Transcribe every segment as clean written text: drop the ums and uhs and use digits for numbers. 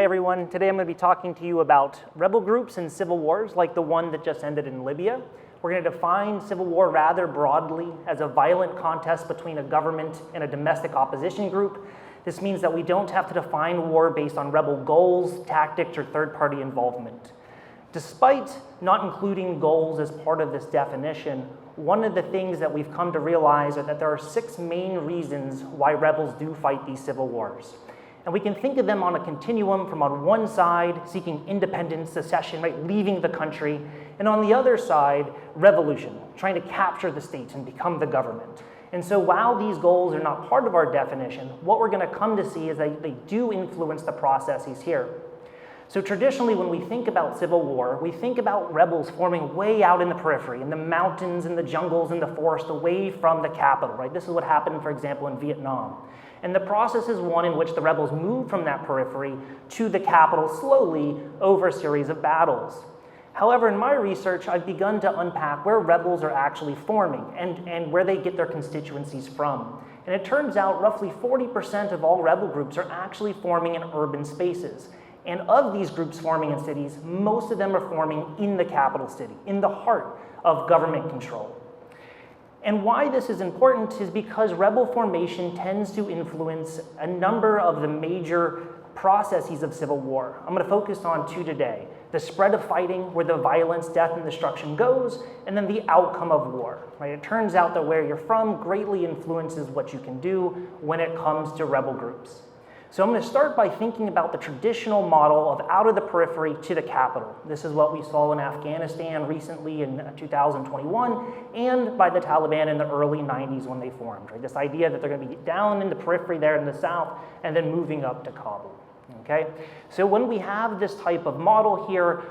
Hi everyone, today I'm going to be talking to you about rebel groups and civil wars like the one that just ended in Libya. We're going to define civil war rather broadly as a violent contest between a government and a domestic opposition group. This means that we don't have to define war based on rebel goals, tactics, or third-party involvement. Despite not including goals as part of this definition, one of the things that we've come to realize is that there are 6 main reasons why rebels do fight these civil wars. And we can think of them on a continuum from on one side, seeking independence, secession, right, leaving the country, and on the other side, revolution, trying to capture the state and become the government. And so while these goals are not part of our definition, what we're going to come to see is that they do influence the processes here. So traditionally, when we think about civil war, we think about rebels forming way out in the periphery, in the mountains, in the jungles, in the forest, away from the capital, right? This is what happened, for example, in Vietnam. And the process is one in which the rebels move from that periphery to the capital slowly over a series of battles. However, in my research, I've begun to unpack where rebels are actually forming and where they get their constituencies from. And it turns out roughly 40% of all rebel groups are actually forming in urban spaces. And of these groups forming in cities, most of them are forming in the capital city, in the heart of government control. And why this is important is because rebel formation tends to influence a number of the major processes of civil war. I'm going to focus on 2 today: the spread of fighting, where the violence, death, and destruction goes, and then the outcome of war. Right? It turns out that where you're from greatly influences what you can do when it comes to rebel groups. So I'm going to start by thinking about the traditional model of out of the periphery to the capital. This is what we saw in Afghanistan recently in 2021 and by the Taliban in the early 90s when they formed. Right? This idea that they're going to be down in the periphery there in the south and then moving up to Kabul. Okay? So when we have this type of model here,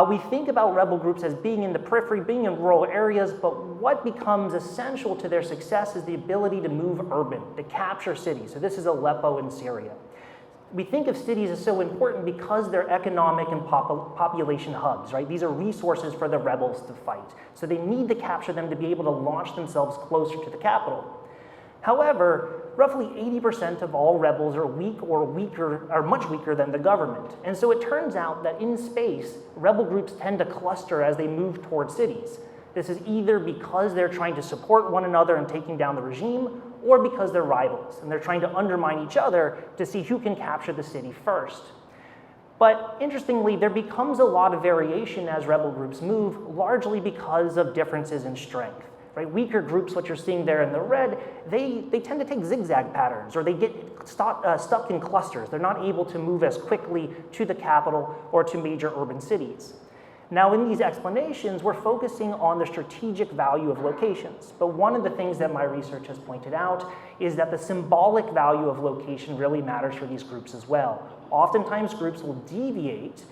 we think about rebel groups as being in the periphery, being in rural areas, but what becomes essential to their success is the ability to move urban, to capture cities. So this is Aleppo in Syria. We think of cities as so important because they're economic and population hubs, right? These are resources for the rebels to fight. So they need to capture them to be able to launch themselves closer to the capital. However, roughly 80% of all rebels are much weaker than the government. And so it turns out that in space, rebel groups tend to cluster as they move towards cities. This is either because they're trying to support one another in taking down the regime, or because they're rivals, and they're trying to undermine each other to see who can capture the city first. But interestingly, there becomes a lot of variation as rebel groups move, largely because of differences in strength. Right? Weaker groups, what you're seeing there in the red, they tend to take zigzag patterns, or they get stuck in clusters. They're not able to move as quickly to the capital or to major urban cities. Now, in these explanations, we're focusing on the strategic value of locations. But one of the things that my research has pointed out is that the symbolic value of location really matters for these groups as well. Oftentimes, groups will deviate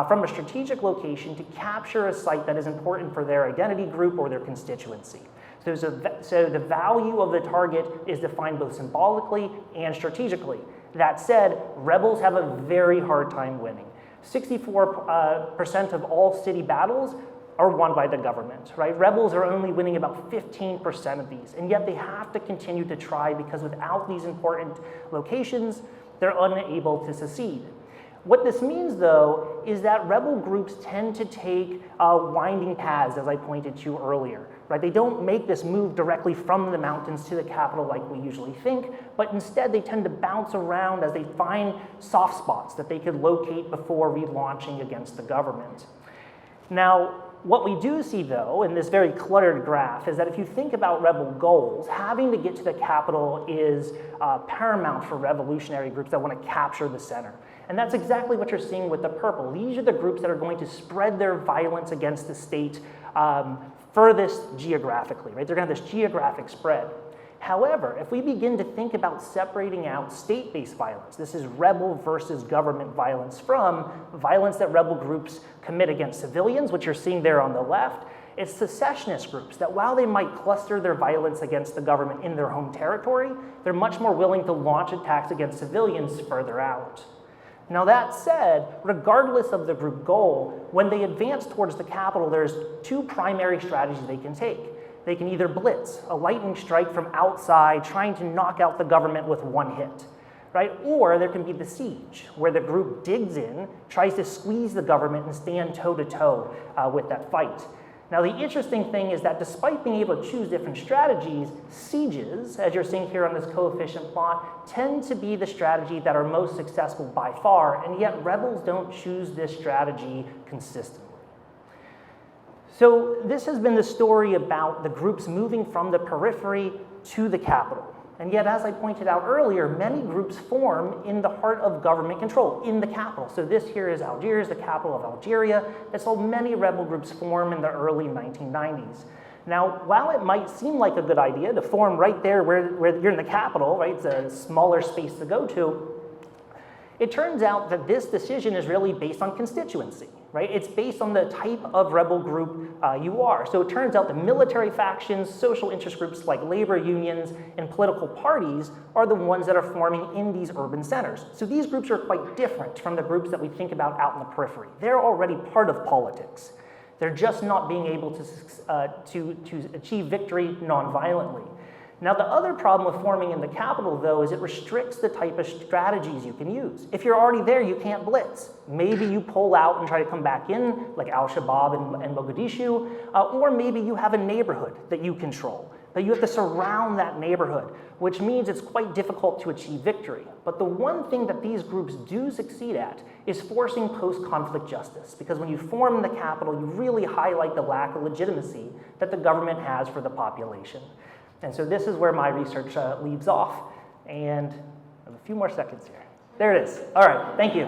from a strategic location to capture a site that is important for their identity group or their constituency. So the value of the target is defined both symbolically and strategically. That said, rebels have a very hard time winning. 64% of all city battles are won by the government, right? Rebels are only winning about 15% of these, and yet they have to continue to try because without these important locations, they're unable to succeed. What this means, though, is that rebel groups tend to take winding paths, as I pointed to earlier. Right? They don't make this move directly from the mountains to the capital like we usually think, but instead they tend to bounce around as they find soft spots that they could locate before relaunching against the government. Now, what we do see, though, in this very cluttered graph is that if you think about rebel goals, having to get to the capital is paramount for revolutionary groups that want to capture the center. And that's exactly what you're seeing with the purple. These are the groups that are going to spread their violence against the state furthest geographically, right? They're going to have this geographic spread. However, if we begin to think about separating out state-based violence, this is rebel versus government violence from violence that rebel groups commit against civilians, which you're seeing there on the left, it's secessionist groups that while they might cluster their violence against the government in their home territory, they're much more willing to launch attacks against civilians further out. Now that said, regardless of the group goal, when they advance towards the capital, there's 2 primary strategies they can take. They can either blitz, a lightning strike from outside, trying to knock out the government with one hit. right? Or there can be the siege, where the group digs in, tries to squeeze the government and stand toe-to-toe with that fight. Now, the interesting thing is that despite being able to choose different strategies, sieges, as you're seeing here on this coefficient plot, tend to be the strategy that are most successful by far, and yet rebels don't choose this strategy consistently. So this has been the story about the groups moving from the periphery to the capital. And yet, as I pointed out earlier, many groups form in the heart of government control, in the capital. So this here is Algiers, the capital of Algeria. And so many rebel groups form in the early 1990s. Now, while it might seem like a good idea to form right there where you're in the capital, right, it's a smaller space to go to, it turns out that this decision is really based on constituency, right? It's based on the type of rebel group you are. So it turns out the military factions, social interest groups like labor unions, and political parties are the ones that are forming in these urban centers. So these groups are quite different from the groups that we think about out in the periphery. They're already part of politics. They're just not being able to achieve victory nonviolently. Now, the other problem with forming in the capital, though, is it restricts the type of strategies you can use. If you're already there, you can't blitz. Maybe you pull out and try to come back in, like Al-Shabaab and Mogadishu, or maybe you have a neighborhood that you control, but you have to surround that neighborhood, which means it's quite difficult to achieve victory. But the one thing that these groups do succeed at is forcing post-conflict justice, because when you form in the capital, you really highlight the lack of legitimacy that the government has for the population. And so this is where my research leaves off, and I have a few more seconds here. There it is. All right, thank you.